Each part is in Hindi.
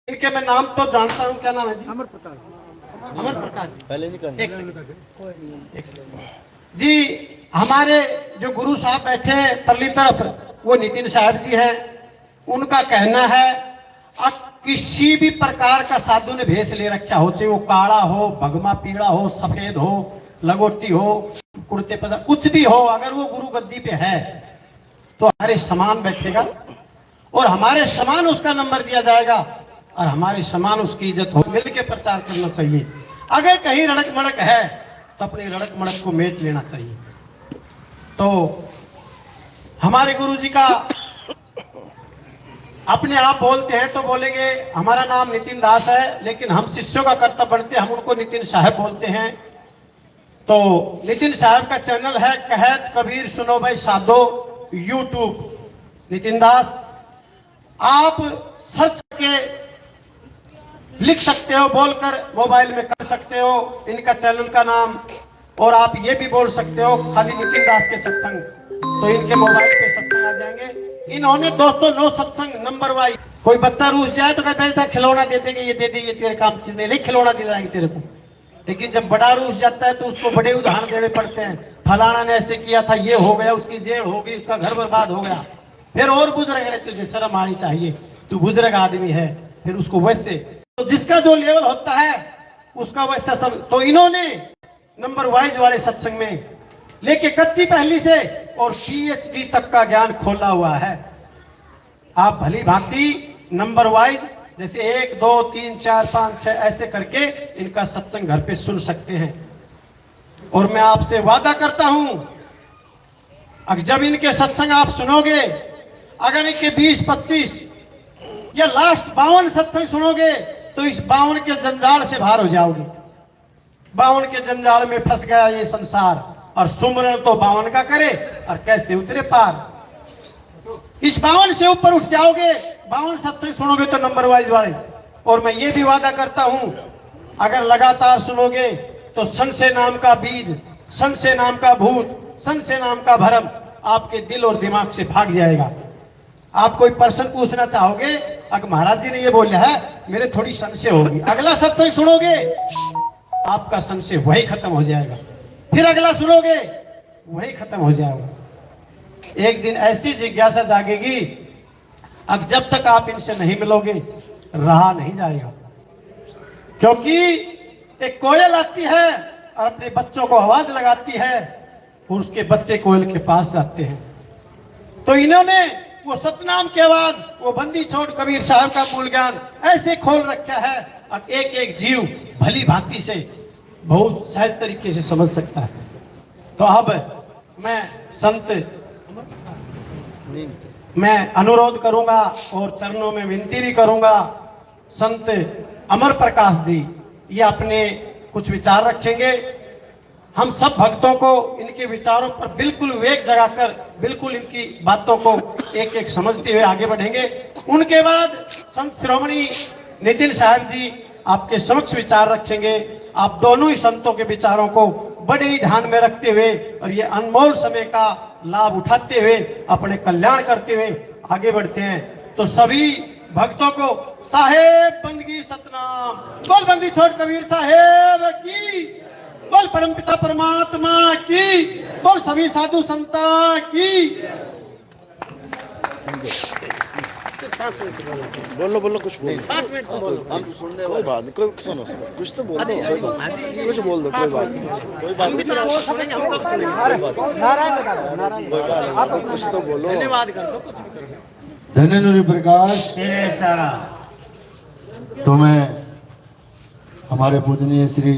इनके मैं नाम तो जानता हूँ, क्या नाम है जी? अमर प्रकाश। अमर प्रकाश जी। पहले नहीं करना। एक सेकंड जी। हमारे जो गुरु साहब बैठे परली तरफ, वो नितिन साहब जी हैं। उनका कहना है किसी भी प्रकार का साधु ने भेष ले रखा हो, चाहे वो काला हो, भगमा पीला हो, सफेद हो, लगोटी हो, कुर्ते पजामा, कुछ भी हो, अगर वो गुरु गद्दी पे है तो हमारे समान बैठेगा और हमारे समान उसका नंबर दिया जाएगा और हमारे समान उसकी इज्जत हो। मिल के प्रचार करना चाहिए। अगर कहीं रड़क मड़क है तो अपनी रड़क मड़क को मेट लेना चाहिए। तो हमारे गुरु जी का अपने आप बोलते हैं तो बोलेंगे हमारा नाम नितिन दास है, लेकिन हम शिष्यों का कर्तव्य बनते हम उनको नितिन साहब बोलते हैं। तो नितिन साहब का चैनल है कहत कबीर सुनो भाई साधो यूट्यूब नितिन दास। आप सर्च के लिख सकते हो, बोलकर मोबाइल में कर सकते हो इनका चैनल का नाम। और आप ये भी बोल सकते हो खाली नितिन दास के सत्संग, तो इनके मोबाइल पे सत्संग आ जाएंगे। इन्होंने 209 सत्संग नंबर वाइज। कोई बच्चा रूस जाए तो कहता है खिलौना दे देंगे, ये दे देंगे, ये तेरे काम चीज नहीं, खिलौना दे जाएंगे तेरे को। लेकिन जब बड़ा रूस जाता है तो उसको बड़े उदाहरण देने पड़ते हैं। फलाना ने ऐसे किया था, ये हो गया, उसकी जेल हो गई, उसका घर बर्बाद हो गया। फिर और बुजुर्ग है, तुझे शर्म आनी चाहिए, तू बुजुर्ग आदमी है। फिर उसको वैसे, तो जिसका जो लेवल होता है उसका वैसा सब। तो इन्होंने नंबर वाइज वाले सत्संग में लेके कच्ची पहली से और पीएचडी तक का ज्ञान खोला हुआ है। आप भली भांति नंबर वाइज जैसे 1 2 3 4 5 6 ऐसे करके इनका सत्संग घर पे सुन सकते हैं। और मैं आपसे वादा करता हूं जब इनके सत्संग आप सुनोगे, अगर इनके 20 25 या लास्ट 52 सत्संग सुनोगे तो इस 52 के जंजाल से बाहर हो जाओगे। 52 के जंजाल में फंस गया ये संसार, और सुमरण तो 52 का करे और कैसे उतरे पार। इस 52 से ऊपर उठ जाओगे, 52 सत्संग सुनोगे तो नंबर वाइज वाले। और मैं ये भी वादा करता हूं अगर लगातार सुनोगे तो संशय नाम का बीज, संशय नाम का भूत, संशय नाम का भरम आपके दिल और दिमाग से भाग जाएगा। आप कोई प्रश्न पूछना चाहोगे, अगर महाराज जी ने ये बोला है मेरे थोड़ी संशय होगी, अगला सत्संग सुनोगे आपका संशय वही खत्म हो जाएगा। फिर अगला सुनोगे वही खत्म हो जाएगा। एक दिन ऐसी जिज्ञासा जागेगी अब जब तक आप इनसे नहीं मिलोगे रहा नहीं जाएगा। क्योंकि एक कोयल आती है और अपने बच्चों को आवाज लगाती है और उसके बच्चे कोयल के पास जाते हैं। तो इन्होंने वो सतनाम की आवाज, वो बंदी छोड़ कबीर साहब का मूल ज्ञान ऐसे खोल रखा है अब एक एक जीव भली भांति से बहुत सहज तरीके से समझ सकता है। तो अब मैं संत मैं अनुरोध करूंगा और चरणों में विनती भी करूंगा, संत अमर प्रकाश जी ये अपने कुछ विचार रखेंगे। हम सब भक्तों को इनके विचारों पर बिल्कुल विवेक जगाकर बिल्कुल इनकी बातों को एक एक समझते हुए आगे बढ़ेंगे। उनके बाद संत शिरोमणि नितिन साहब जी आपके समक्ष विचार रखेंगे। आप दोनों ही संतों के विचारों को बड़े ही ध्यान में रखते हुए और ये अनमोल समय का लाभ उठाते हुए अपने कल्याण करते हुए आगे बढ़ते हैं। तो सभी भक्तों को साहेब बंदगी सतनाम, बोल बंदी छोड़ कबीर साहेब की, बोल परमपिता परमात्मा की, बोल सभी साधु संता की। बोलो बोलो कुछ बोलो। 5 मिनट बोलो। हम सुनने कोई बात नहीं, कोई सुनो सुनो कुछ तो बोल दो, कुछ बोल दो, कोई बात नहीं, कोई बात नहीं, कुछ तो बोलो। धन्यवाद कर दो, कुछ भी कर दो। धन्य प्रकाश सारा तो मैं हमारे पूजनीय श्री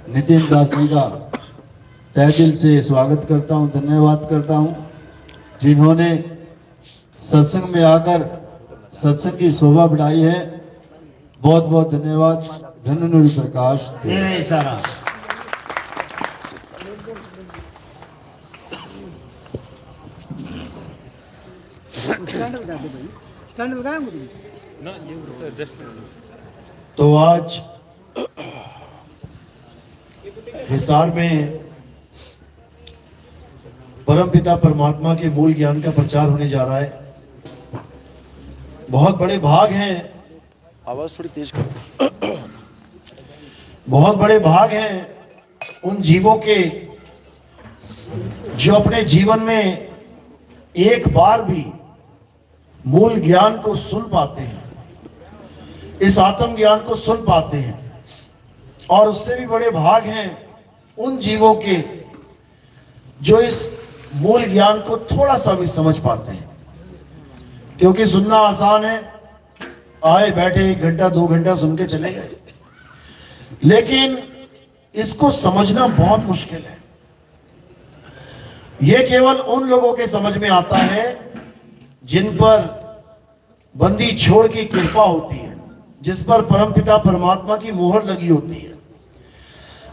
नितिन दास जी का तहे दिल से स्वागत करता हूं, धन्यवाद करता हूं जिन्होंने सत्संग में आकर सत्संग की शोभा बढ़ाई है। बहुत बहुत धन्यवाद। धन्य प्रकाश सारा। तो आज हिसार में परमपिता परमात्मा के मूल ज्ञान का प्रचार होने जा रहा है। बहुत बड़े भाग हैं आवाज थोड़ी तेज करो। बहुत बड़े भाग हैं उन जीवों के जो अपने जीवन में एक बार भी मूल ज्ञान को सुन पाते हैं, इस आत्म ज्ञान को सुन पाते हैं। और उससे भी बड़े भाग हैं उन जीवों के जो इस मूल ज्ञान को थोड़ा सा भी समझ पाते हैं। क्योंकि सुनना आसान है, आए बैठे 1 घंटा 2 घंटा सुन के चले गए, लेकिन इसको समझना बहुत मुश्किल है। यह केवल उन लोगों के समझ में आता है जिन पर बंदी छोड़ की कृपा होती है, जिस पर परमपिता परमात्मा की मोहर लगी होती है।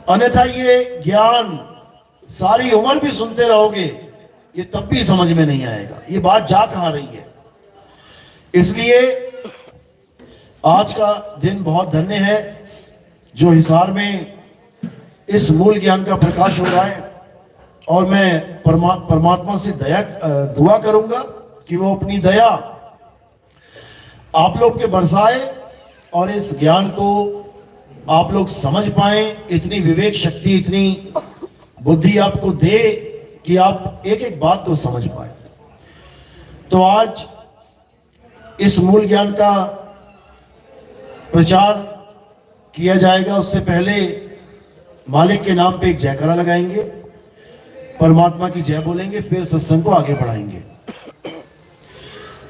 अन्यथा ये ज्ञान सारी उम्र भी सुनते रहोगे, ये तब भी समझ में नहीं आएगा ये बात जा कहां रही है। इसलिए आज का दिन बहुत धन्य है जो हिसार में इस मूल ज्ञान का प्रकाश हो रहा है। और मैं परमात्मा से दुआ करूंगा कि वो अपनी दया आप लोग के बरसाए और इस ज्ञान को आप लोग समझ पाए, इतनी विवेक शक्ति, इतनी बुद्धि आपको दे कि आप एक एक बात को समझ पाए। तो आज इस मूल ज्ञान का प्रचार किया जाएगा, उससे पहले मालिक के नाम पे एक जयकारा लगाएंगे, परमात्मा की जय बोलेंगे, फिर सत्संग को आगे बढ़ाएंगे।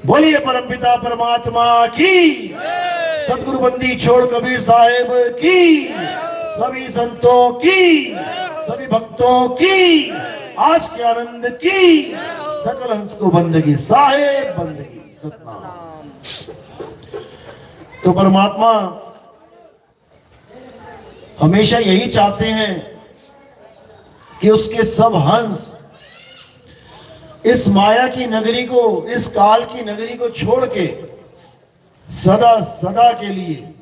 बोलिए परमपिता परमात्मा की, सतगुरु बंदी छोड़ कबीर साहेब की, सभी संतों की, सभी भक्तों की, आज के आनंद की, सकल हंस को बंदगी साहेब बंदगी सतनाम। तो परमात्मा हमेशा यही चाहते हैं कि उसके सब हंस इस माया की नगरी को, इस काल की नगरी को छोड़ के सदा सदा के लिए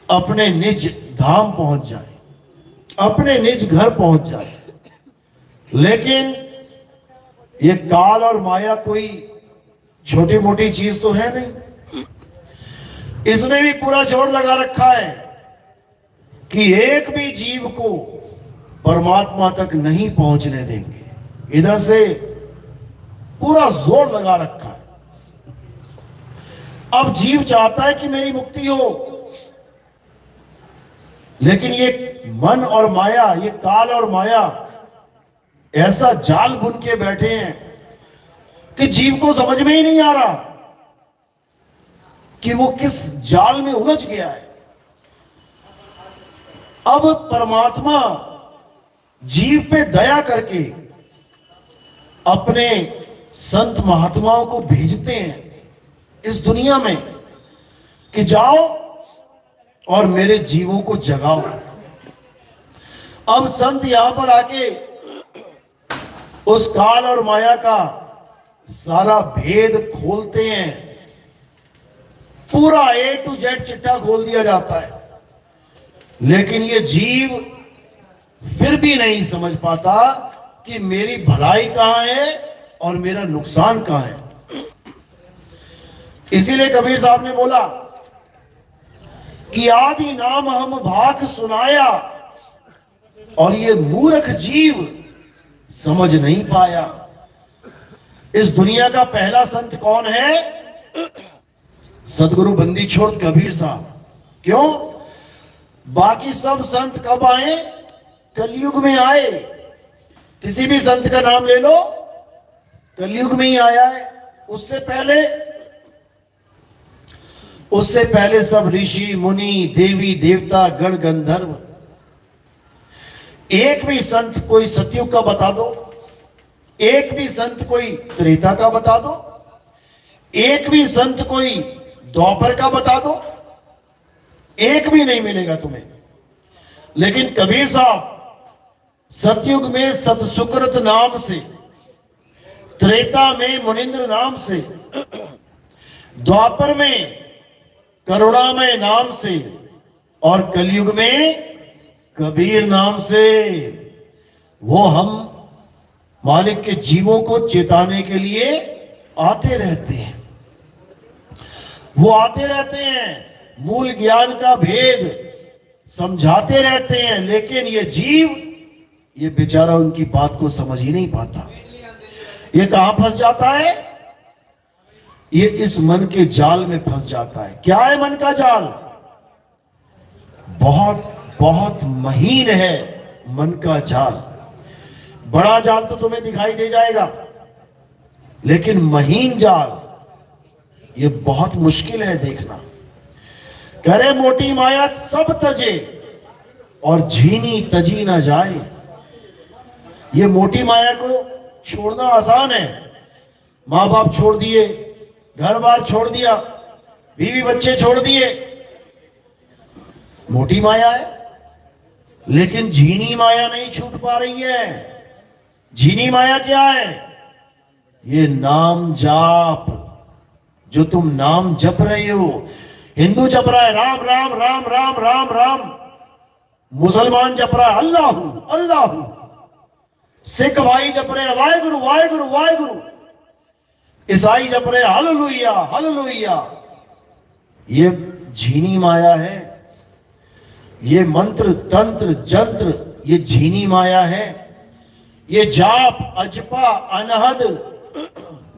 अपने निज धाम पहुंच जाए, अपने निज घर पहुंच जाए। लेकिन ये काल और माया कोई छोटी मोटी चीज तो है नहीं। इसने भी पूरा जोर लगा रखा है कि एक भी जीव को परमात्मा तक नहीं पहुंचने देंगे। इधर से पूरा जोर लगा रखा है। अब जीव चाहता है कि मेरी मुक्ति हो, लेकिन ये मन और माया, ये काल और माया ऐसा जाल बुन के बैठे हैं कि जीव को समझ में ही नहीं आ रहा कि वो किस जाल में उलझ गया है। अब परमात्मा जीव पे दया करके अपने संत महात्माओं को भेजते हैं इस दुनिया में कि जाओ और मेरे जीवों को जगाओ। अब संत यहां पर आके उस काल और माया का सारा भेद खोलते हैं, पूरा A to Z चिट्ठा खोल दिया जाता है। लेकिन ये जीव फिर भी नहीं समझ पाता कि मेरी भलाई कहां है और मेरा नुकसान कहां है। इसीलिए कबीर साहब ने बोला कि आदि नाम हम भाग सुनाया और ये मूर्ख जीव समझ नहीं पाया। इस दुनिया का पहला संत कौन है? सदगुरु बंदी छोड़ कबीर साहब। क्यों? बाकी सब संत कब आए? कलयुग में आए। किसी भी संत का नाम ले लो, कलयुग में ही आया है। उससे पहले सब ऋषि मुनि, देवी देवता, गण गंधर्व। एक भी संत कोई सतयुग का बता दो, एक भी संत कोई त्रेता का बता दो, एक भी संत कोई द्वापर का बता दो, एक भी नहीं मिलेगा तुम्हें। लेकिन कबीर साहब सतयुग में सतसुकृत नाम से, त्रेता में मुनिंद्र नाम से, द्वापर में करुणामय नाम से और कलयुग में कबीर नाम से वो हम मालिक के जीवों को चेताने के लिए आते रहते हैं। वो आते रहते हैं, मूल ज्ञान का भेद समझाते रहते हैं, लेकिन ये जीव, ये बेचारा उनकी बात को समझ ही नहीं पाता। ये कहां फंस जाता है? ये इस मन के जाल में फंस जाता है। क्या है मन का जाल? बहुत बहुत महीन है मन का जाल। बड़ा जाल तो तुम्हें दिखाई दे जाएगा, लेकिन महीन जाल ये बहुत मुश्किल है देखना। करे मोटी माया सब तजे और झीनी तजी ना जाए। ये मोटी माया को छोड़ना आसान है। मां बाप छोड़ दिए, घर बार छोड़ दिया, बीवी बच्चे छोड़ दिए, मोटी माया है। लेकिन झीनी माया नहीं छूट पा रही है। झीनी माया क्या है? ये नाम जाप, जो तुम नाम जप रहे हो। हिंदू जप रहा है राम राम राम राम राम राम, मुसलमान जप रहा है अल्लाह अल्लाह, सिख भाई जप रहे हैं वाहेगुरु वाहेगुरु वाहेगुरु, ईसाई जप रहे हैं हालेलुया हालेलुया। ये झीनी माया है। ये मंत्र तंत्र जंत्र ये झीनी माया है। ये जाप अजपा अनहद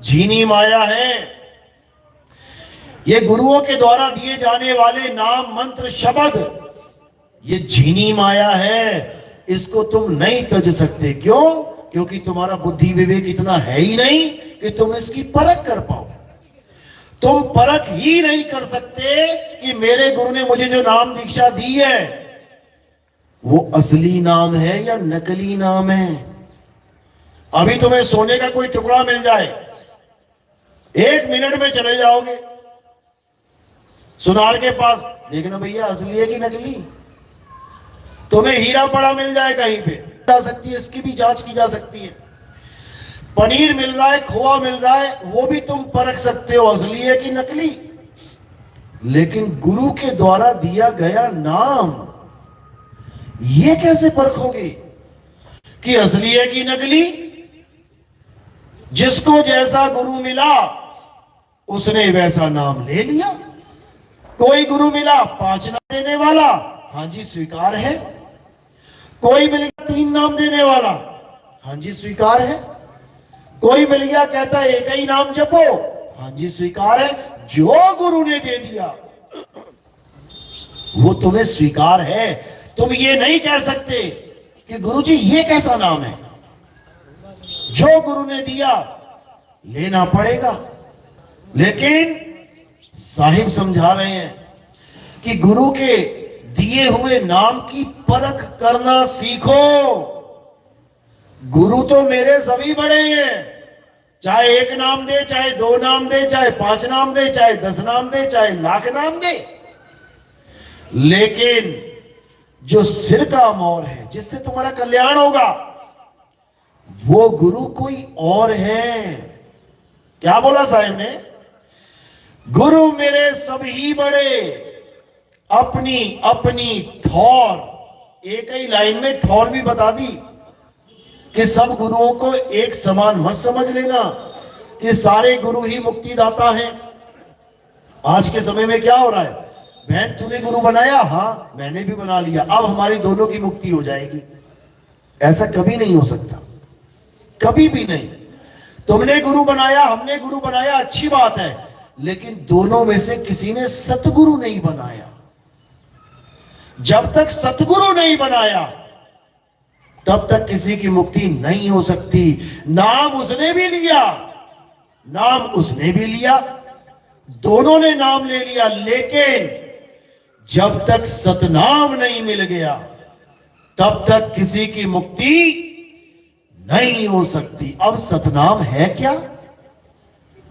झीनी माया है। ये गुरुओं के द्वारा दिए जाने वाले नाम मंत्र शब्द ये झीनी माया है। इसको तुम नहीं तज सकते। क्यों? क्योंकि तुम्हारा बुद्धि विवेक इतना है ही नहीं कि तुम इसकी परख कर पाओ। तुम परख ही नहीं कर सकते कि मेरे गुरु ने मुझे जो नाम दीक्षा दी है वो असली नाम है या नकली नाम है। अभी तुम्हें सोने का कोई टुकड़ा मिल जाए, 1 मिनट में चले जाओगे सुनार के पास, देखना भैया असली है कि नकली। तुम्हें हीरा पड़ा मिल जाए कहीं पे, जा सकती है, इसकी भी जांच की जा सकती है। पनीर मिल रहा है, खोआ मिल रहा है, वो भी तुम परख सकते हो असली है कि नकली। लेकिन गुरु के द्वारा दिया गया नाम ये कैसे परखोगे कि असली है कि नकली? जिसको जैसा गुरु मिला उसने वैसा नाम ले लिया। कोई गुरु मिला 5 नाम देने वाला, हां जी स्वीकार है। कोई मिल गया 3 नाम देने वाला, हां जी स्वीकार है। कोई मिल गया कहता है एक ही नाम जपो, हां जी स्वीकार है। जो गुरु ने दे दिया वो तुम्हें स्वीकार है। तुम ये नहीं कह सकते कि गुरुजी ये कैसा नाम है। जो गुरु ने दिया लेना पड़ेगा। लेकिन साहिब समझा रहे हैं कि गुरु के दिए हुए नाम की परख करना सीखो। गुरु तो मेरे सभी बड़े हैं, चाहे 1 नाम दे, चाहे 2 नाम दे, चाहे 5 नाम दे, चाहे 10 नाम दे, चाहे लाख नाम दे। लेकिन जो सिर का मोर है, जिससे तुम्हारा कल्याण होगा, वो गुरु कोई और है। क्या बोला साहिब ने? गुरु मेरे सभी बड़े, अपनी अपनी ठौर। एक ही लाइन में ठौर भी बता दी कि सब गुरुओं को एक समान मत समझ लेना कि सारे गुरु ही मुक्तिदाता हैं। आज के समय में क्या हो रहा है? बहन तूने गुरु बनाया, हाँ मैंने भी बना लिया, अब हमारी दोनों की मुक्ति हो जाएगी। ऐसा कभी नहीं हो सकता, कभी भी नहीं। तुमने गुरु बनाया, हमने गुरु बनाया, अच्छी बात है, लेकिन दोनों में से किसी ने सतगुरु नहीं बनाया। जब तक सतगुरु नहीं बनाया तब तक किसी की मुक्ति नहीं हो सकती। नाम उसने भी लिया, नाम उसने भी लिया, दोनों ने नाम ले लिया, लेकिन जब तक सतनाम नहीं मिल गया तब तक किसी की मुक्ति नहीं हो सकती। अब सतनाम है क्या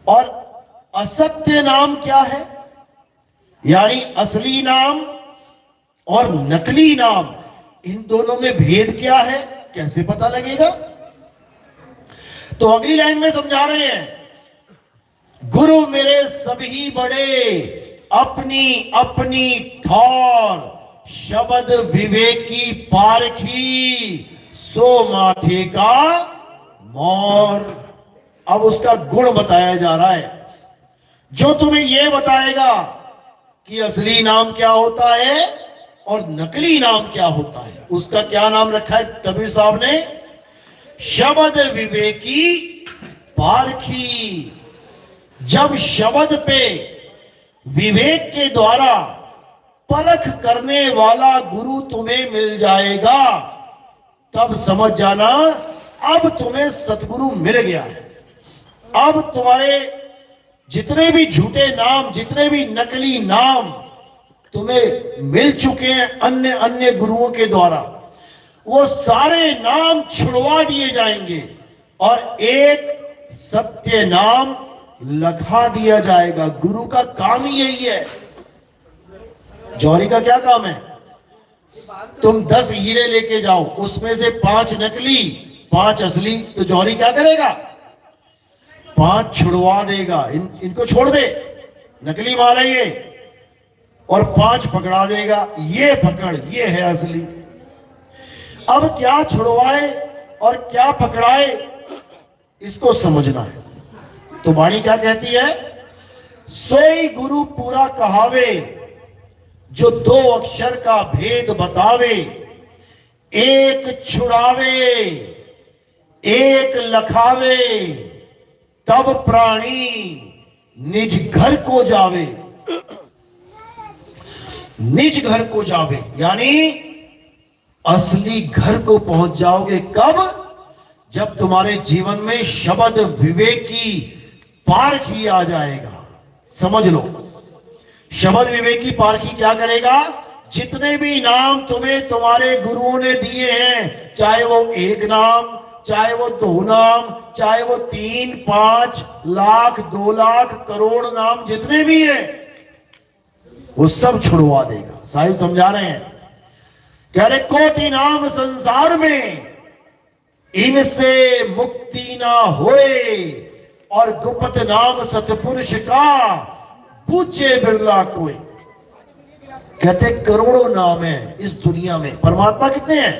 और असत्य नाम क्या है? यानी असली नाम और नकली नाम, इन दोनों में भेद क्या है, कैसे पता लगेगा? तो अगली लाइन में समझा रहे हैं, गुरु मेरे सभी बड़े, अपनी अपनी ठौर, शब्द विवेकी पारखी, सो माथे का मोर। अब उसका गुण बताया जा रहा है। जो तुम्हें यह बताएगा कि असली नाम क्या होता है और नकली नाम क्या होता है। उसका क्या नाम रखा है कबीर साहब ने? शब्द विवेकी पारखी। जब शब्द पे विवेक के द्वारा परख करने वाला गुरु तुम्हें मिल जाएगा, तब समझ जाना अब तुम्हें सतगुरु मिल गया है। अब तुम्हारे जितने भी झूठे नाम, जितने भी नकली नाम तुम्हें मिल चुके हैं अन्य अन्य गुरुओं के द्वारा, वो सारे नाम छुड़वा दिए जाएंगे और एक सत्य नाम लखा दिया जाएगा। गुरु का काम ही यही है। जौहरी का क्या काम है? तुम 10 हीरे लेके जाओ, उसमें से 5 नकली 5 असली, तो जौहरी क्या करेगा? 5 छुड़वा देगा। इनको छोड़ दे, नकली माल है ये, और 5 पकड़ा देगा, ये पकड़, ये है असली। अब क्या छुड़वाए और क्या पकड़ाए, इसको समझना है। तो वाणी क्या कहती है? सोई गुरु पूरा कहावे, जो 2 अक्षर का भेद बतावे, एक छुड़ावे एक लखावे, तब प्राणी निज घर को जावे। निज घर को जावे यानी असली घर को पहुंच जाओगे। कब? जब तुम्हारे जीवन में शब्द विवेकी पारखी आ जाएगा। समझ लो, शब्द विवेकी पारखी क्या करेगा? जितने भी नाम तुम्हें तुम्हारे गुरुओं ने दिए हैं, चाहे वो 1 नाम, चाहे वो 2 नाम, चाहे वो 3, 5 लाख, 2 लाख, करोड़ नाम जितने भी हैं, वो सब छुड़वा देगा। साहिब समझा रहे हैं, कह रहे कोटि नाम संसार में, इनसे मुक्ति ना होए, और गुप्त नाम सतपुरुष का पूछे बिरला कोई। कहते करोड़ों नाम है इस दुनिया में, परमात्मा कितने हैं?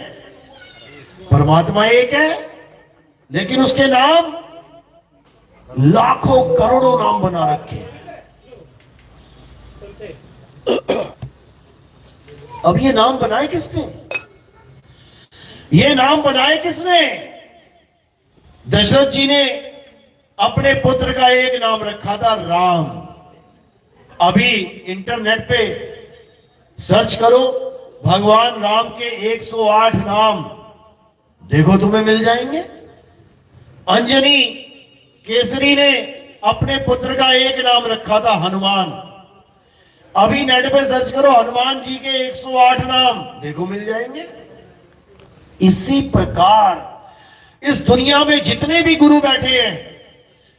परमात्मा एक है, लेकिन उसके नाम लाखों करोड़ों नाम बना रखे हैं। अब ये नाम बनाए किसने? ये नाम बनाए किसने? दशरथ जी ने अपने पुत्र का एक नाम रखा था राम। अभी इंटरनेट पे सर्च करो भगवान राम के 108 नाम, देखो तुम्हें मिल जाएंगे। अंजनी केसरी ने अपने पुत्र का एक नाम रखा था हनुमान। अभी नेट पे सर्च करो हनुमान जी के 108 नाम, देखो मिल जाएंगे। इसी प्रकार इस दुनिया में जितने भी गुरु बैठे हैं,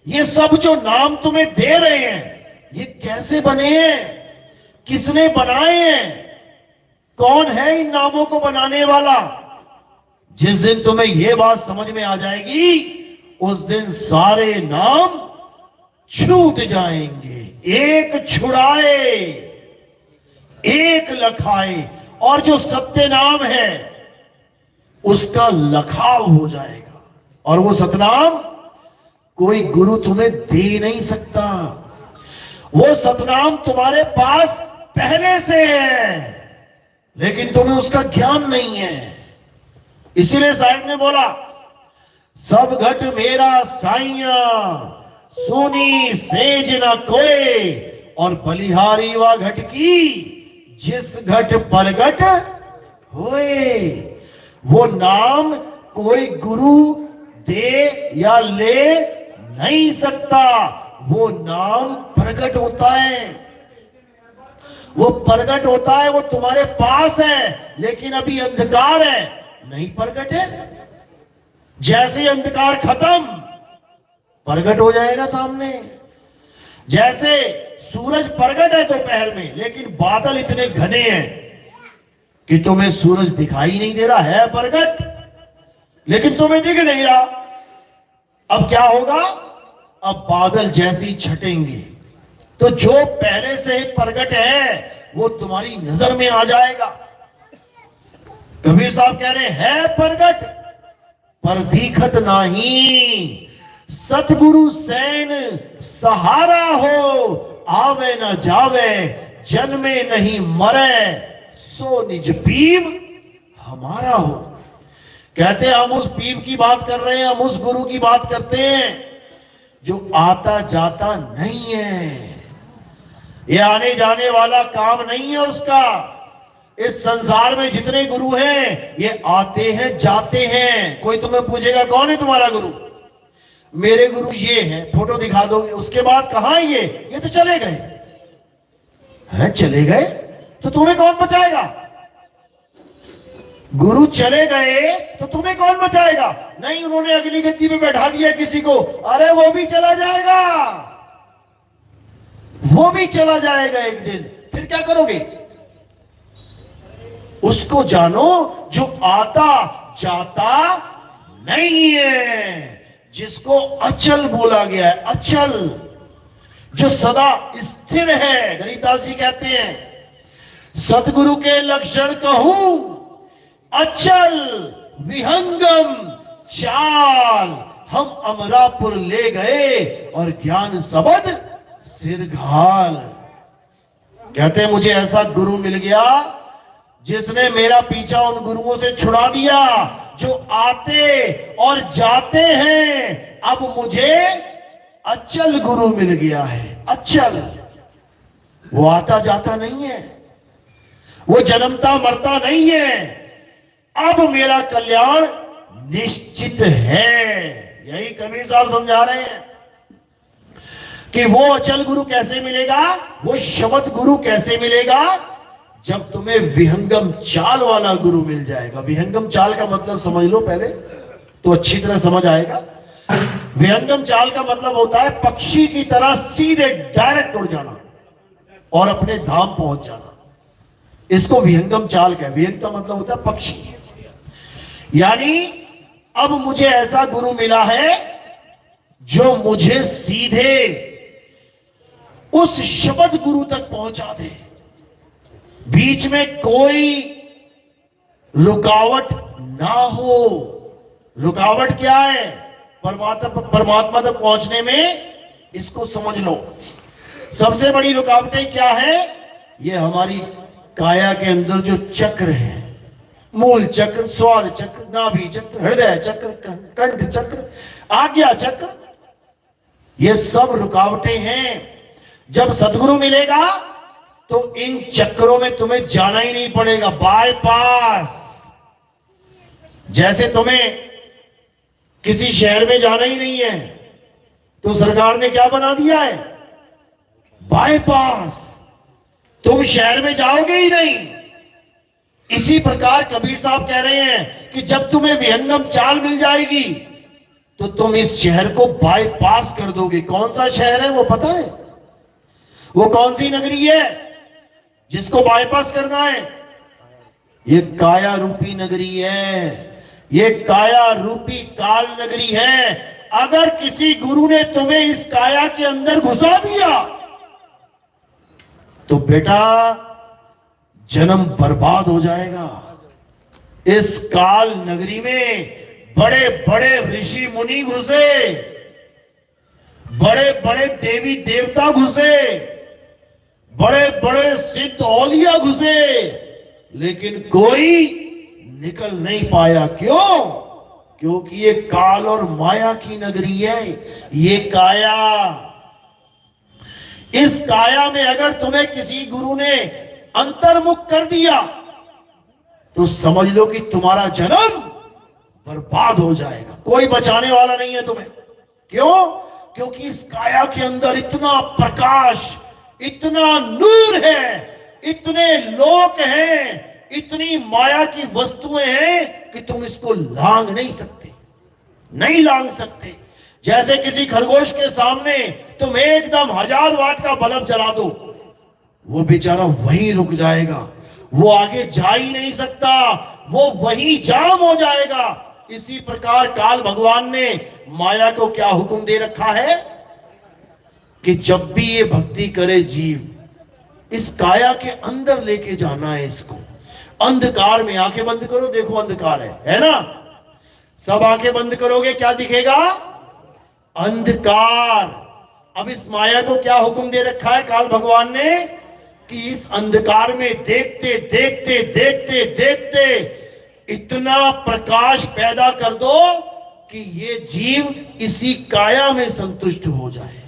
ये सब जो नाम तुम्हें दे रहे हैं, ये कैसे बने हैं? किसने बनाए हैं? कौन है इन नामों को बनाने वाला? जिस दिन तुम्हें यह बात समझ में आ जाएगी, उस दिन सारे नाम छूट जाएंगे। एक छुड़ाए एक लखाए, और जो सत्य नाम है उसका लखाव हो जाएगा। और वो सतनाम कोई गुरु तुम्हें दे नहीं सकता। वो सतनाम तुम्हारे पास पहले से है, लेकिन तुम्हें उसका ज्ञान नहीं है। इसीलिए साहिब ने बोला, सब घट मेरा साइया, सुनी सेज न कोई, और बलिहारी वा घट की, जिस घट परगट होए। वो नाम कोई गुरु दे या ले नहीं सकता, वो नाम प्रगट होता है। वो प्रगट होता है, वो तुम्हारे पास है, लेकिन अभी अंधकार है, नहीं प्रगट है। जैसे अंधकार खत्म, प्रगट हो जाएगा सामने। जैसे सूरज प्रगट है दोपहर में, लेकिन बादल इतने घने हैं कि तुम्हें सूरज दिखाई नहीं दे रहा है, प्रगट, लेकिन तुम्हें दिख नहीं रहा। अब क्या होगा? अब बादल जैसी छटेंगे, तो जो पहले से प्रगट है वो तुम्हारी नजर में आ जाएगा। कबीर साहब कह रहे हैं प्रगट पर दिखत नाही, सतगुरु सैन सहारा हो, आवे न जावे, जन्मे नहीं मरे, सो निज पीव हमारा हो। कहते हैं हम उस पीव की बात कर रहे हैं, हम उस गुरु की बात करते हैं जो आता जाता नहीं है, ये आने जाने वाला काम नहीं है उसका। इस संसार में जितने गुरु हैं ये आते हैं जाते हैं। कोई तुम्हें पूछेगा कौन है तुम्हारा गुरु, मेरे गुरु ये है, फोटो दिखा दोगे, उसके बाद कहां है ये तो चले गए हैं। चले गए तो तुम्हें कौन बचाएगा? गुरु चले गए तो तुम्हें कौन बचाएगा? नहीं, उन्होंने अगली गद्दी में बैठा दिया किसी को, अरे वो भी चला जाएगा, वो भी चला जाएगा एक दिन, फिर क्या करोगे? उसको जानो जो आता जाता नहीं है, जिसको अचल बोला गया है, अचल, जो सदा स्थिर है। गरीबदास जी कहते हैं सतगुरु के लक्षण कहूं, अचल विहंगम चाल, हम अमरापुर ले गए और ज्ञान सबद सिरघाल। कहते हैं मुझे ऐसा गुरु मिल गया जिसने मेरा पीछा उन गुरुओं से छुड़ा दिया जो आते और जाते हैं। अब मुझे अचल गुरु मिल गया है, अचल, वो आता जाता नहीं है, वो जन्मता मरता नहीं है। अब मेरा कल्याण निश्चित है। यही कबीर साहब समझा रहे हैं कि वो अचल गुरु कैसे मिलेगा, वो शब्द गुरु कैसे मिलेगा, जब तुम्हें विहंगम चाल वाला गुरु मिल जाएगा। विहंगम चाल का मतलब समझ लो पहले, तो अच्छी तरह समझ आएगा। विहंगम चाल का मतलब होता है पक्षी की तरह सीधे डायरेक्ट उड़ जाना और अपने धाम पहुंच जाना, इसको विहंगम चाल का। विहंग का मतलब होता है पक्षी। यानी अब मुझे ऐसा गुरु मिला है जो मुझे सीधे उस शब्द गुरु तक पहुंचा दे, बीच में कोई रुकावट ना हो। रुकावट क्या है? परमात्मा तक पहुंचने में, इसको समझ लो। सबसे बड़ी रुकावटें क्या है? ये हमारी काया के अंदर जो चक्र है, मूल चक्र, स्वाद चक्र, नाभि चक्र, हृदय चक्र, कंठ चक्र, आज्ञा चक्र, ये सब रुकावटें हैं। जब सदगुरु मिलेगा तो इन चक्रों में तुम्हें जाना ही नहीं पड़ेगा, बाईपास। जैसे तुम्हें किसी शहर में जाना ही नहीं है तो सरकार ने क्या बना दिया है? बाईपास। तुम शहर में जाओगे ही नहीं। इसी प्रकार कबीर साहब कह रहे हैं कि जब तुम्हें विहंगम चाल मिल जाएगी तो तुम इस शहर को बाईपास कर दोगे। कौन सा शहर है वो पता है? वो कौन सी नगरी है जिसको बाईपास करना है? ये काया रूपी नगरी है, ये काया रूपी काल नगरी है। अगर किसी गुरु ने तुम्हें इस काया के अंदर घुसा दिया तो बेटा जन्म बर्बाद हो जाएगा। इस काल नगरी में बड़े बड़े ऋषि मुनि घुसे, बड़े बड़े देवी देवता घुसे, बड़े बड़े सिद्ध औलिया घुसे, लेकिन कोई निकल नहीं पाया। क्यों? क्योंकि ये काल और माया की नगरी है, ये काया। इस काया में अगर तुम्हें किसी गुरु ने अंतर्मुख कर दिया तो समझ लो कि तुम्हारा जन्म बर्बाद हो जाएगा, कोई बचाने वाला नहीं है तुम्हें। क्यों? क्योंकि इस काया के अंदर इतना प्रकाश, इतना नूर है, इतने लोक हैं, इतनी माया की वस्तुएं हैं कि तुम इसको लांग नहीं सकते, नहीं लांग सकते। जैसे किसी खरगोश के सामने तुम एकदम 1000 वाट का बल्ब जला दो, वो बेचारा वहीं रुक जाएगा, वो आगे जा ही नहीं सकता, वो वहीं जाम हो जाएगा। इसी प्रकार काल भगवान ने माया को क्या हुक्म दे रखा है कि जब भी ये भक्ति करे जीव, इस काया के अंदर लेके जाना है इसको। अंधकार में आंखें बंद करो, देखो अंधकार है ना? सब आंखें बंद करोगे क्या दिखेगा? अंधकार। अब इस माया को क्या हुक्म दे रखा है काल भगवान ने कि इस अंधकार में देखते देखते देखते देखते इतना प्रकाश पैदा कर दो कि ये जीव इसी काया में संतुष्ट हो जाए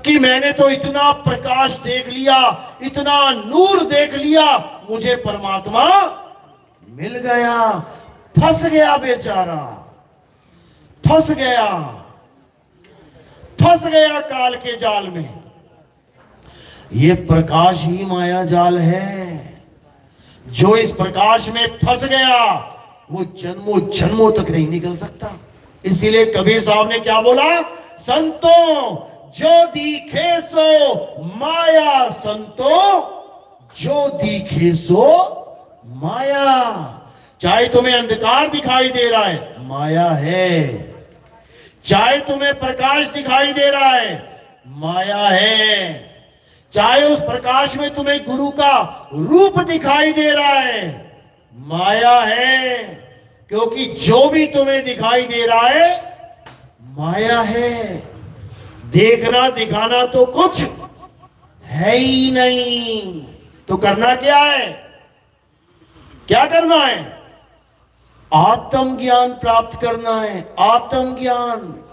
कि मैंने तो इतना प्रकाश देख लिया, इतना नूर देख लिया, मुझे परमात्मा मिल गया। फंस गया बेचारा, फंस गया काल के जाल में। ये प्रकाश ही माया जाल है। जो इस प्रकाश में फंस गया वो जन्मों जन्मों तक नहीं निकल सकता। इसीलिए कबीर साहब ने क्या बोला, संतों जो दिखे सो माया, संतों जो दिखे सो माया। चाहे तुम्हें अंधकार दिखाई दे रहा है, माया है। चाहे तुम्हें प्रकाश दिखाई दे रहा है, माया है। चाहे उस प्रकाश में तुम्हें गुरु का रूप दिखाई दे रहा है, माया है। क्योंकि जो भी तुम्हें दिखाई दे रहा है माया है। देखना दिखाना तो कुछ है ही नहीं। तो करना क्या है? क्या करना है? आत्मज्ञान प्राप्त करना है। आत्मज्ञान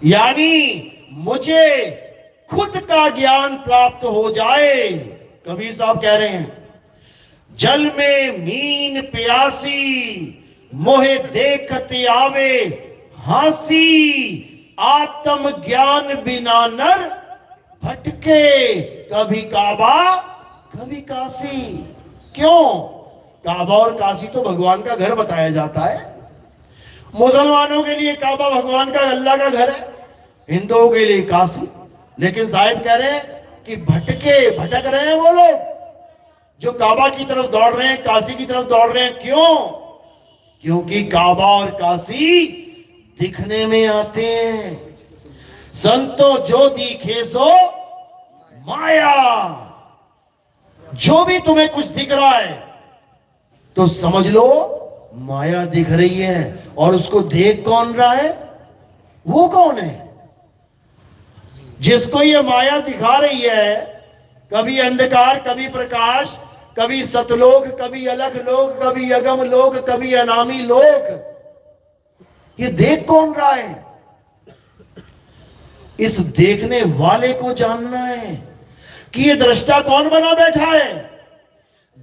यानी मुझे खुद का ज्ञान प्राप्त हो जाए। कबीर साहब कह रहे हैं, जल में मीन प्यासी मोहे देखते आवे हासी, आत्म ज्ञान बिना नर भटके, कभी काबा कभी काशी। क्यों? काबा और काशी तो भगवान का घर बताया जाता है। मुसलमानों के लिए काबा भगवान का, अल्लाह का घर है, हिंदुओं के लिए काशी। लेकिन साहिब कह रहे हैं कि भटक रहे हैं वो लोग जो काबा की तरफ दौड़ रहे हैं, काशी की तरफ दौड़ रहे हैं। क्यों? क्योंकि काबा और काशी दिखने में आते हैं। संतो जो दिखे सो माया। जो भी तुम्हें कुछ दिख रहा है तो समझ लो माया दिख रही है। और उसको देख कौन रहा है? वो कौन है जिसको ये माया दिखा रही है? कभी अंधकार, कभी प्रकाश, कभी सतलोक, कभी अलग लोक, कभी अगम लोक, कभी अनामी लोक। ये देख कौन रहा है? इस देखने वाले को जानना है कि ये दृष्टा कौन बना बैठा है।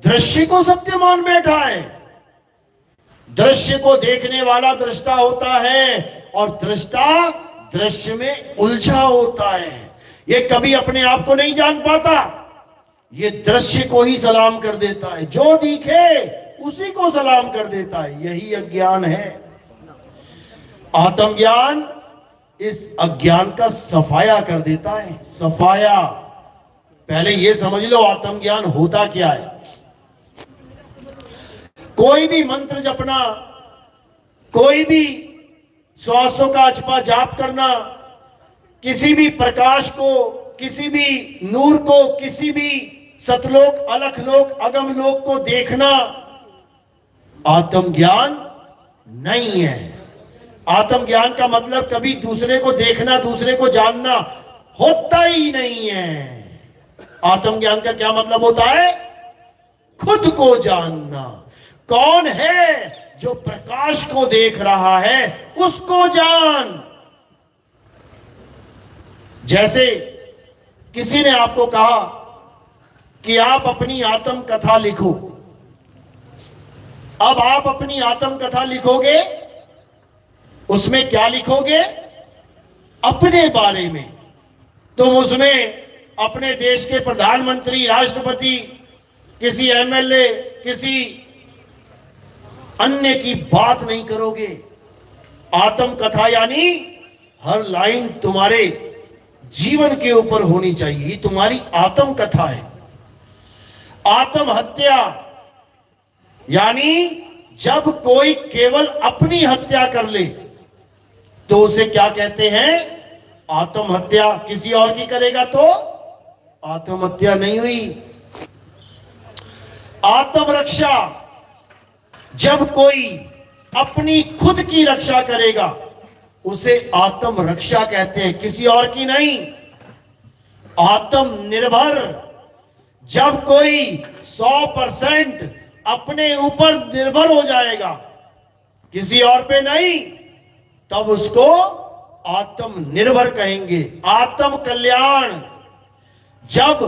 दृश्य को सत्य मान बैठा है। दृश्य को देखने वाला दृष्टा होता है और दृष्टा दृश्य में उलझा होता है। ये कभी अपने आप को नहीं जान पाता, ये दृश्य को ही सलाम कर देता है। जो दिखे उसी को सलाम कर देता है। यही अज्ञान है। आत्मज्ञान इस अज्ञान का सफाया कर देता है। सफाया। पहले यह समझ लो आत्मज्ञान होता क्या है। कोई भी मंत्र जपना, कोई भी श्वासों का अजपा जाप करना, किसी भी प्रकाश को, किसी भी नूर को, किसी भी सतलोक, अलखलोक, अगम लोक को देखना आत्मज्ञान नहीं है। आत्मज्ञान का मतलब कभी दूसरे को देखना, दूसरे को जानना होता ही नहीं है। आत्मज्ञान का क्या मतलब होता है? खुद को जानना। कौन है जो प्रकाश को देख रहा है, उसको जान। जैसे किसी ने आपको कहा कि आप अपनी आत्म कथा लिखो। अब आप अपनी आत्म कथा लिखोगे, उसमें क्या लिखोगे? अपने बारे में। तुम उसमें अपने देश के प्रधानमंत्री, राष्ट्रपति, किसी एमएलए, किसी अन्य की बात नहीं करोगे। आत्म कथा यानी हर लाइन तुम्हारे जीवन के ऊपर होनी चाहिए। तुम्हारी आत्म कथा है। आत्महत्या यानी जब कोई केवल अपनी हत्या कर ले तो उसे क्या कहते हैं? आत्महत्या। किसी और की करेगा तो आत्महत्या नहीं हुई। आत्मरक्षा, जब कोई अपनी खुद की रक्षा करेगा उसे आत्म रक्षा कहते हैं, किसी और की नहीं, आत्मनिर्भर। जब कोई 100% अपने ऊपर निर्भर हो जाएगा, किसी और पे नहीं, तब उसको आत्मनिर्भर कहेंगे। आत्म कल्याण, जब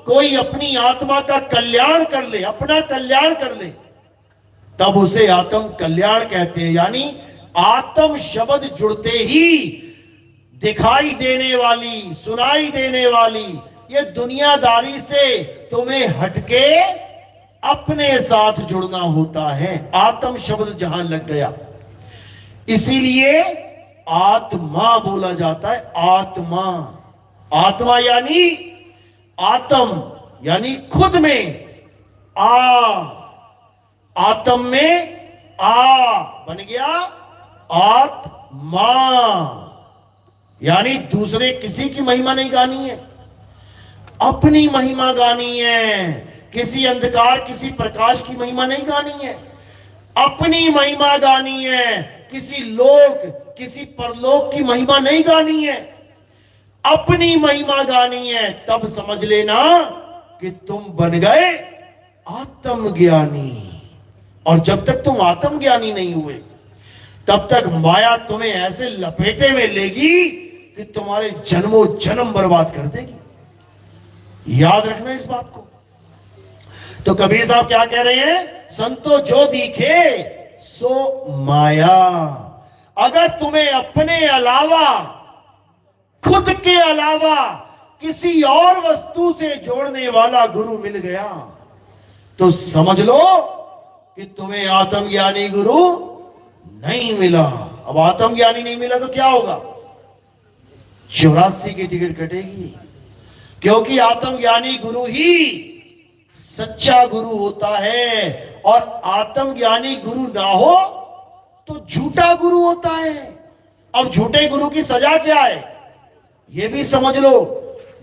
कोई अपनी आत्मा का कल्याण कर ले, अपना कल्याण कर ले, तब उसे आत्म कल्याण कहते हैं। यानी आत्म शब्द जुड़ते ही दिखाई देने वाली, सुनाई देने वाली ये दुनियादारी से तुम्हें हटके अपने साथ जुड़ना होता है। आत्म शब्द जहां लग गया, इसीलिए आत्मा बोला जाता है। आत्मा, आत्मा यानी आत्म, यानी खुद में आत्म में बन गया आत्मा। यानी दूसरे किसी की महिमा नहीं गानी है, अपनी महिमा गानी है। किसी अंधकार, किसी प्रकाश की महिमा नहीं गानी है, अपनी महिमा गानी है। किसी लोक, किसी परलोक की महिमा नहीं गानी है, अपनी महिमा गानी है। तब समझ लेना कि तुम बन गए आत्मज्ञानी। और जब तक तुम आत्मज्ञानी नहीं हुए, तब तक माया तुम्हें ऐसे लपेटे में लेगी कि तुम्हारे जन्मों जन्म बर्बाद कर देगी। याद रखना इस बात को। तो कबीर साहब क्या कह रहे हैं? संतो जो दिखे सो माया। अगर तुम्हें अपने अलावा, खुद के अलावा किसी और वस्तु से जोड़ने वाला गुरु मिल गया, तो समझ लो कि तुम्हें आत्मज्ञानी गुरु नहीं मिला। अब आत्मज्ञानी नहीं मिला तो क्या होगा? 84 की टिकट कटेगी, क्योंकि आत्मज्ञानी गुरु ही सच्चा गुरु होता है। और आत्मज्ञानी गुरु ना हो तो झूठा गुरु होता है। अब झूठे गुरु की सजा क्या है, यह भी समझ लो।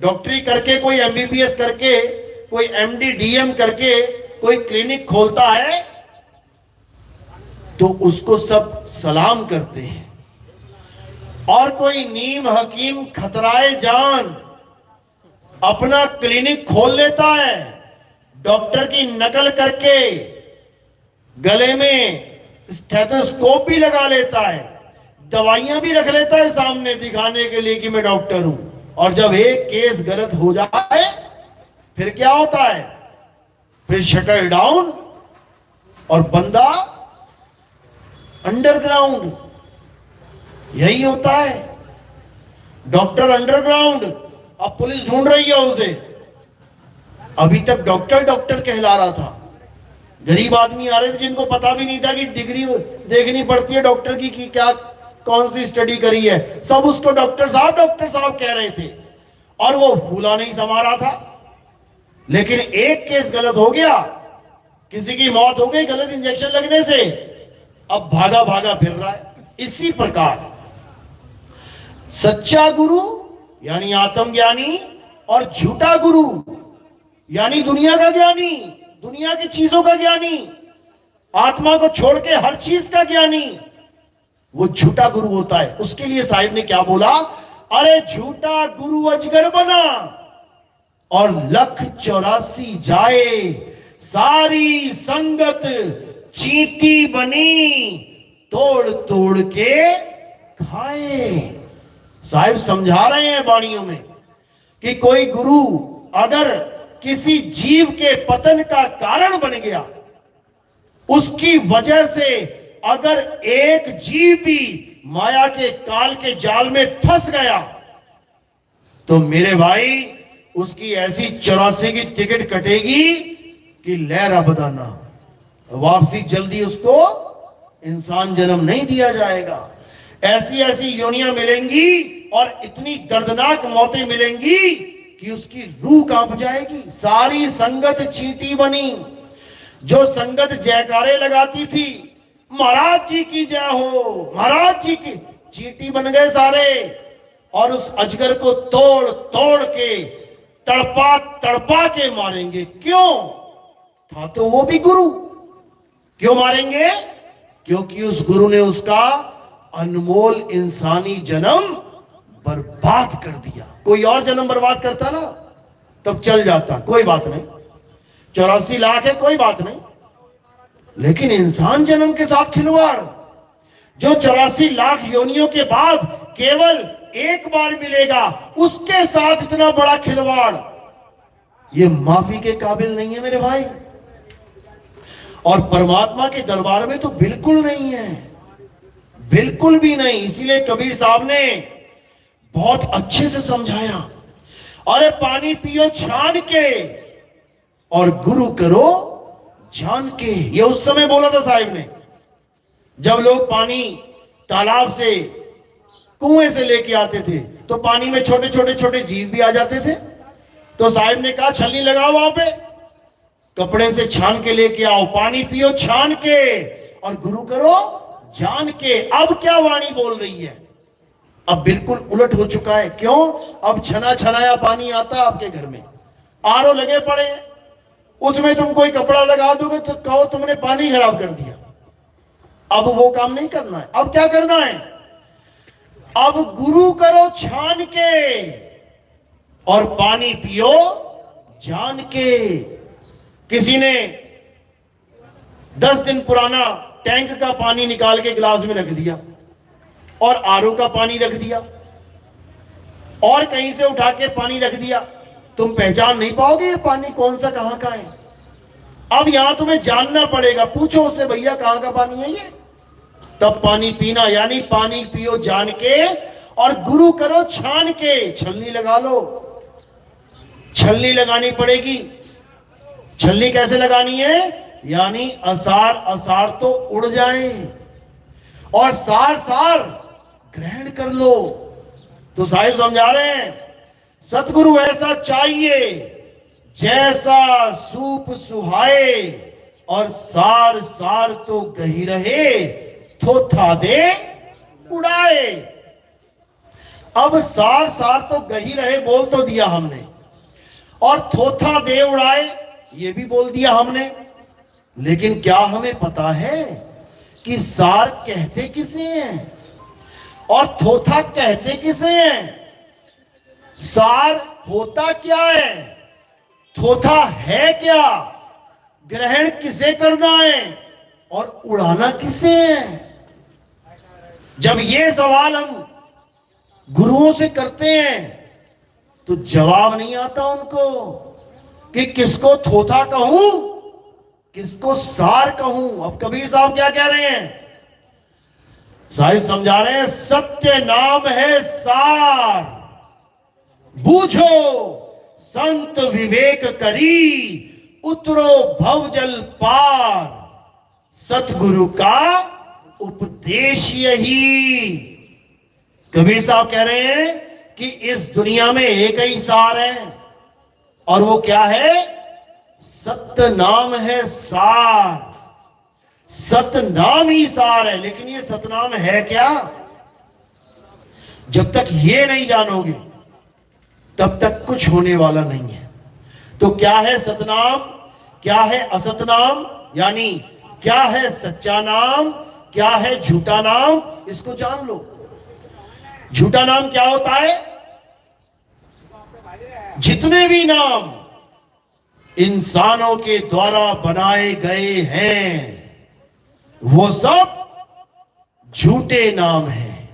डॉक्टरी करके, कोई एमबीबीएस करके, कोई एमडी डीएम करके कोई क्लिनिक खोलता है तो उसको सब सलाम करते हैं। और कोई नीम हकीम खतराए जान अपना क्लिनिक खोल लेता है, डॉक्टर की नकल करके गले में स्टेथोस्कोप भी लगा लेता है, दवाइयां भी रख लेता है सामने दिखाने के लिए कि मैं डॉक्टर हूं। और जब एक केस गलत हो जाए फिर क्या होता है? फिर शटल डाउन और बंदा अंडरग्राउंड। यही होता है, डॉक्टर अंडरग्राउंड। अब पुलिस ढूंढ रही है उसे। अभी तक डॉक्टर डॉक्टर कहला रहा था, गरीब आदमी आ रहे थे जिनको पता भी नहीं था कि डिग्री देखनी पड़ती है डॉक्टर की कि क्या, कौन सी स्टडी करी है। सब उसको डॉक्टर साहब कह रहे थे और वो फूला नहीं समा रहा था। लेकिन एक केस गलत हो गया, किसी की मौत हो गई गलत इंजेक्शन लगने से, अब भागा भागा फिर रहा है। इसी प्रकार सच्चा गुरु यानी आत्मज्ञानी और झूठा गुरु यानी दुनिया का ज्ञानी, दुनिया की चीजों का ज्ञानी, आत्मा को छोड़ के हर चीज का ज्ञानी, वो झूठा गुरु होता है। उसके लिए साहिब ने क्या बोला? अरे झूठा गुरु अजगर बना और 1,84 जाए, सारी संगत चींटी बनी, तोड़ तोड़ के खाए। साहिब समझा रहे हैं वाणियों में कि कोई गुरु अगर किसी जीव के पतन का कारण बन गया, उसकी वजह से अगर एक जीव भी माया के काल के जाल में फंस गया, तो मेरे भाई उसकी ऐसी 84 की टिकट कटेगी कि लहरा बदाना, वापसी जल्दी उसको इंसान जन्म नहीं दिया जाएगा। ऐसी ऐसी योनियां मिलेंगी और इतनी दर्दनाक मौतें मिलेंगी कि उसकी रूह कांप जाएगी। सारी संगत चींटी बनी। जो संगत जयकारे लगाती थी, महाराज जी की जय हो, महाराज जी की, चींटी बन गए सारे। और उस अजगर को तोड़ तोड़ के, तड़पा तड़पा के मारेंगे। क्यों? था तो वो भी गुरु। क्यों मारेंगे? क्योंकि उस गुरु ने उसका अनमोल इंसानी जन्म बर्बाद कर दिया। कोई और जन्म बर्बाद करता ना तब चल जाता, कोई बात नहीं, 84 लाख है, कोई बात नहीं, लेकिन इंसान जन्म के साथ खिलवाड़, जो 84 लाख योनियों के बाद केवल एक बार मिलेगा, उसके साथ इतना बड़ा खिलवाड़, ये माफी के काबिल नहीं है मेरे भाई। और परमात्मा के दरबार में तो बिल्कुल नहीं है, बिल्कुल भी नहीं। इसीलिए कबीर साहब ने बहुत अच्छे से समझाया, अरे पानी पियो छान के और गुरु करो जान के। ये उस समय बोला था साहिब ने, जब लोग पानी तालाब से कुएं से लेके आते थे तो पानी में छोटे छोटे छोटे जीव भी आ जाते थे। तो साहिब ने कहा छलनी लगाओ, वहां पे कपड़े से छान के लेके आओ, पानी पियो छान के और गुरु करो जान के। अब क्या वाणी बोल रही है, अब बिल्कुल उलट हो चुका है। क्यों? अब छना छनाया पानी आता आपके घर में, आरओ लगे पड़े हैं, उसमें तुम कोई कपड़ा लगा दोगे तो कहो तुमने पानी खराब कर दिया। अब वो काम नहीं करना है। अब क्या करना है? अब गुरु करो छान के और पानी पियो जान के। किसी ने 10 दिन पुराना टैंक का पानी निकाल के गिलास में रख दिया और आरओ का पानी रख दिया और कहीं से उठा के पानी रख दिया, तुम पहचान नहीं पाओगे ये पानी कौन सा कहां का है। अब यहां तुम्हें जानना पड़ेगा, पूछो उससे भैया कहां का पानी है ये, तब पानी पीना। यानी पानी पियो जान के और गुरु करो छान के। छलनी लगा लो, छलनी लगानी पड़ेगी। छलनी कैसे लगानी है? यानी असार असार तो उड़ जाए और सार सार ग्रहण कर लो। तो साहिब समझा रहे हैं, सतगुरु ऐसा चाहिए जैसा सूप सुहाए और सार सार तो गही रहे, थोथा दे उड़ाए। अब सार सार तो गही रहे बोल तो दिया हमने, और थोथा दे उड़ाए ये भी बोल दिया हमने, लेकिन क्या हमें पता है कि सार कहते किसे हैं और थोथा कहते किसे हैं? सार होता क्या है, थोथा है क्या, ग्रहण किसे करना है और उड़ाना किसे है? जब ये सवाल हम गुरुओं से करते हैं तो जवाब नहीं आता उनको कि किसको थोथा कहूं किसको सार कहूं। अब कबीर साहब क्या कह रहे हैं? साहिब समझा रहे हैं, सत्य नाम है सार, बूझो संत विवेक करी, उतरो भवजल पार, सतगुरु का उपदेश यही। कबीर साहब कह रहे हैं कि इस दुनिया में एक ही सार है और वो क्या है? सत्य नाम है सार, सत्य नाम ही सार है। लेकिन ये सतनाम है क्या? जब तक ये नहीं जानोगे तब तक कुछ होने वाला नहीं है। तो क्या है सतनाम, क्या है असतनाम, यानी क्या है सच्चा नाम, क्या है झूठा नाम, इसको जान लो। झूठा नाम क्या होता है? जितने भी नाम इंसानों के द्वारा बनाए गए हैं वो सब झूठे नाम हैं।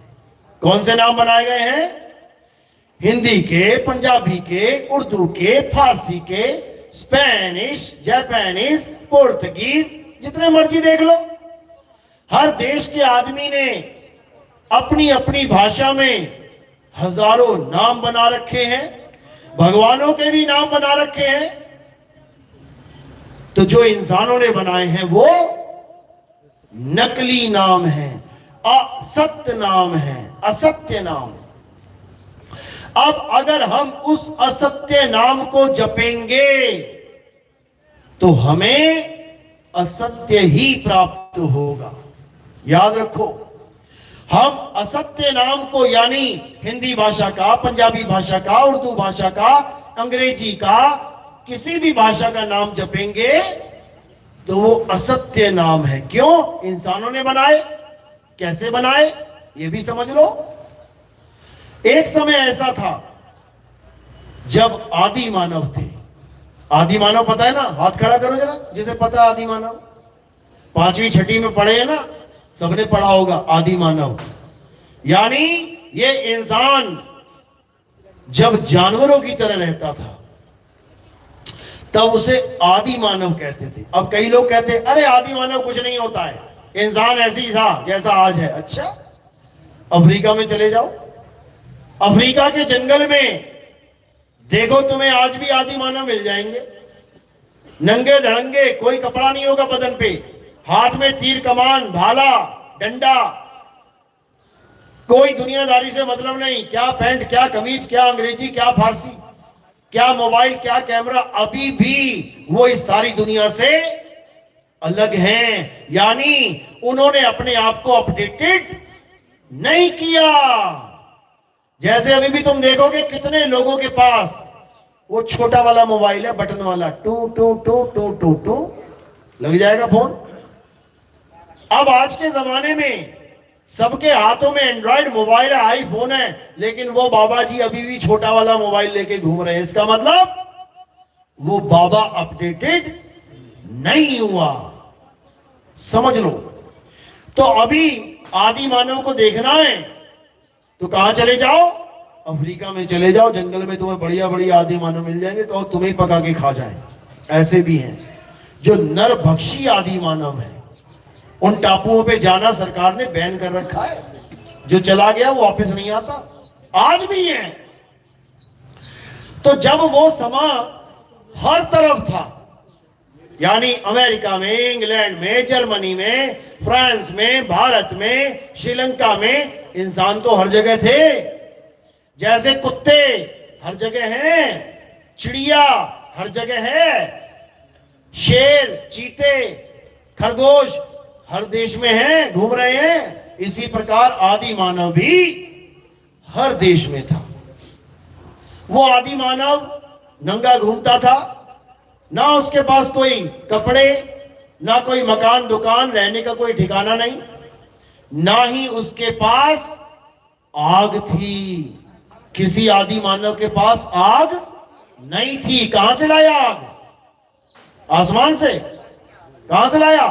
कौन से नाम बनाए गए हैं? हिंदी के, पंजाबी के, उर्दू के, फारसी के, स्पेनिश, जापानीज, पुर्तगीज, जितने मर्जी देख लो। हर देश के आदमी ने अपनी अपनी भाषा में हजारों नाम बना रखे हैं, भगवानों के भी नाम बना रखे हैं। तो जो इंसानों ने बनाए हैं वो नकली नाम है, असत्य नाम है, असत्य नाम। अब अगर हम उस असत्य नाम को जपेंगे तो हमें असत्य ही प्राप्त होगा। याद रखो, हम असत्य नाम को यानी हिंदी भाषा का, पंजाबी भाषा का, उर्दू भाषा का, अंग्रेजी का, किसी भी भाषा का नाम जपेंगे तो वो असत्य नाम है। क्यों? इंसानों ने बनाए। कैसे बनाए? ये भी समझ लो। एक समय ऐसा था जब आदि मानव थे। आदि मानव पता है ना? हाथ खड़ा करो जरा जिसे पता है आदि मानव। 5वीं 6वीं में पढ़े हैं ना, सबने पढ़ा होगा आदि मानव। यानी ये इंसान जब जानवरों की तरह रहता था तब उसे आदि मानव कहते थे। अब कई लोग कहते हैं अरे आदि मानव कुछ नहीं होता है, इंसान ऐसे ही था जैसा आज है। अच्छा, अफ्रीका में चले जाओ, अफ्रीका के जंगल में देखो, तुम्हें आज भी आदि मानव मिल जाएंगे। नंगे धड़ंगे, कोई कपड़ा नहीं होगा बदन पे, हाथ में तीर कमान भाला डंडा, कोई दुनियादारी से मतलब नहीं। क्या पैंट, क्या कमीज, क्या अंग्रेजी, क्या फारसी, क्या मोबाइल, क्या कैमरा, अभी भी वो इस सारी दुनिया से अलग हैं। यानी उन्होंने अपने आप को अपडेटेड नहीं किया। जैसे अभी भी तुम देखोगे कितने लोगों के पास वो छोटा वाला मोबाइल है, बटन वाला, two two two two two two लग जाएगा फोन। अब आज के जमाने में सबके हाथों में एंड्रॉइड मोबाइल है, आईफोन है, लेकिन वो बाबा जी अभी भी छोटा वाला मोबाइल लेके घूम रहे हैं। इसका मतलब वो बाबा अपडेटेड नहीं हुआ। समझ लो। तो अभी आदि मानव को देखना है तो कहां चले जाओ? अफ्रीका में चले जाओ, जंगल में तुम्हें बढ़िया बढ़िया आदि मानव मिल जाएंगे, तो तुम्हें पका के खा जाए। ऐसे भी हैं जो नरभक्षी आदि मानव है। उन टापुओं पे जाना सरकार ने बैन कर रखा है, जो चला गया वो वापस नहीं आता। आज भी है। तो जब वो समा हर तरफ था, यानी अमेरिका में, इंग्लैंड में, जर्मनी में, फ्रांस में, भारत में, श्रीलंका में, इंसान तो हर जगह थे। जैसे कुत्ते हर जगह हैं, चिड़िया हर जगह है, शेर, चीते, खरगोश हर देश में हैं, घूम रहे हैं। इसी प्रकार आदि मानव भी हर देश में था। वो आदि मानव नंगा घूमता था, ना उसके पास कोई कपड़े, ना कोई मकान दुकान, रहने का कोई ठिकाना नहीं, ना ही उसके पास आग थी। किसी आदि मानव के पास आग नहीं थी। कहां से लाया आग? आसमान से। कहां से लाया?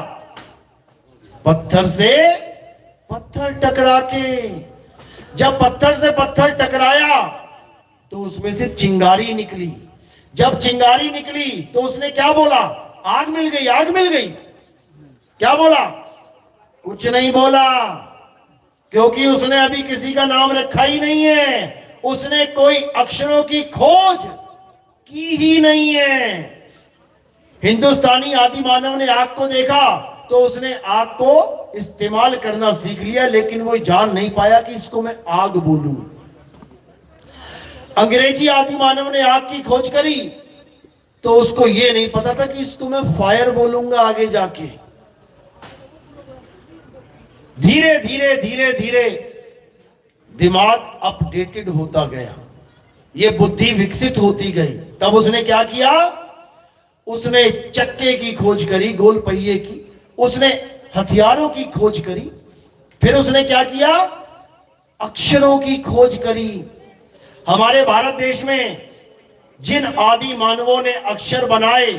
पत्थर से पत्थर टकरा के। जब पत्थर से पत्थर टकराया तो उसमें से चिंगारी निकली। जब चिंगारी निकली तो उसने क्या बोला? आग मिल गई, आग मिल गई। क्या बोला? कुछ नहीं बोला, क्योंकि उसने अभी किसी का नाम रखा ही नहीं है। उसने कोई अक्षरों की खोज की ही नहीं है। हिंदुस्तानी आदि मानव ने आग को देखा तो उसने आग को इस्तेमाल करना सीख लिया, लेकिन वो जान नहीं पाया कि इसको मैं आग बोलूं। अंग्रेजी आदि मानव ने आग की खोज करी तो उसको ये नहीं पता था कि इसको मैं फायर बोलूंगा आगे जाके। धीरे धीरे धीरे धीरे दिमाग अपडेटेड होता गया, ये बुद्धि विकसित होती गई। तब उसने क्या किया? उसने चक्के की खोज करी, गोल पहिए की। उसने हथियारों की खोज करी। फिर उसने क्या किया? अक्षरों की खोज करी। हमारे भारत देश में जिन आदि मानवों ने अक्षर बनाए